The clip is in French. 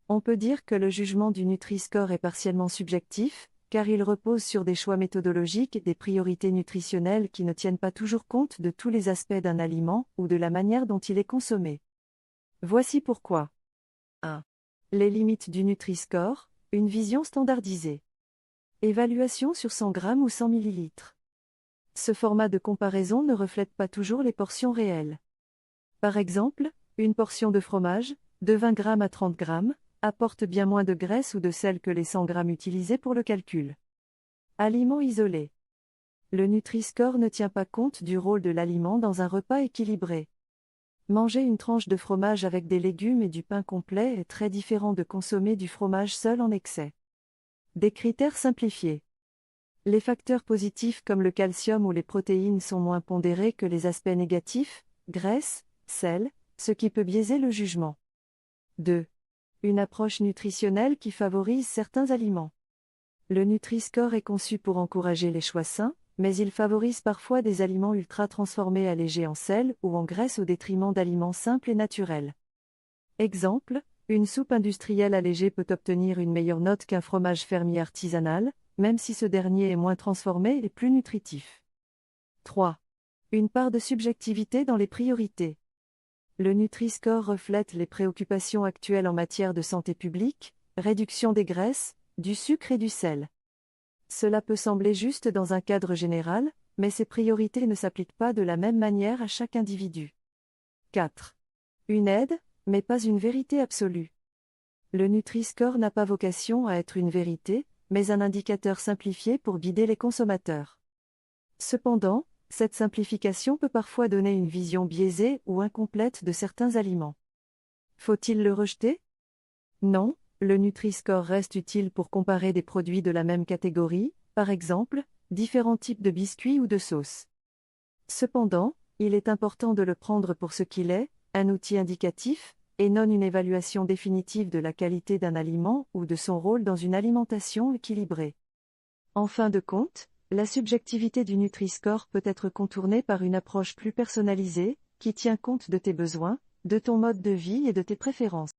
On peut dire que le jugement du Nutri-Score est partiellement subjectif, car il repose sur des choix méthodologiques et des priorités nutritionnelles qui ne tiennent pas toujours compte de tous les aspects d'un aliment ou de la manière dont il est consommé. Voici pourquoi. 1. Les limites du Nutri-Score, une vision standardisée. Évaluation sur 100 g ou 100 ml. Ce format de comparaison ne reflète pas toujours les portions réelles. Par exemple, une portion de fromage, de 20 g à 30 g, apporte bien moins de graisse ou de sel que les 100 g utilisés pour le calcul. Aliments isolés. Le Nutri-Score ne tient pas compte du rôle de l'aliment dans un repas équilibré. Manger une tranche de fromage avec des légumes et du pain complet est très différent de consommer du fromage seul en excès. Des critères simplifiés. Les facteurs positifs comme le calcium ou les protéines sont moins pondérés que les aspects négatifs, graisse, sel, ce qui peut biaiser le jugement. 2. Une approche nutritionnelle qui favorise certains aliments. Le Nutri-Score est conçu pour encourager les choix sains, mais il favorise parfois des aliments ultra transformés allégés en sel ou en graisse au détriment d'aliments simples et naturels. Exemple, une soupe industrielle allégée peut obtenir une meilleure note qu'un fromage fermier artisanal, même si ce dernier est moins transformé et plus nutritif. 3. Une part de subjectivité dans les priorités. Le Nutri-Score reflète les préoccupations actuelles en matière de santé publique, réduction des graisses, du sucre et du sel. Cela peut sembler juste dans un cadre général, mais ces priorités ne s'appliquent pas de la même manière à chaque individu. 4. Une aide, mais pas une vérité absolue. Le Nutri-Score n'a pas vocation à être une vérité, mais un indicateur simplifié pour guider les consommateurs. Cependant, cette simplification peut parfois donner une vision biaisée ou incomplète de certains aliments. Faut-il le rejeter? Non, le Nutri-Score reste utile pour comparer des produits de la même catégorie, par exemple, différents types de biscuits ou de sauces. Cependant, il est important de le prendre pour ce qu'il est, un outil indicatif, et non une évaluation définitive de la qualité d'un aliment ou de son rôle dans une alimentation équilibrée. En fin de compte, la subjectivité du Nutri-Score peut être contournée par une approche plus personnalisée, qui tient compte de tes besoins, de ton mode de vie et de tes préférences.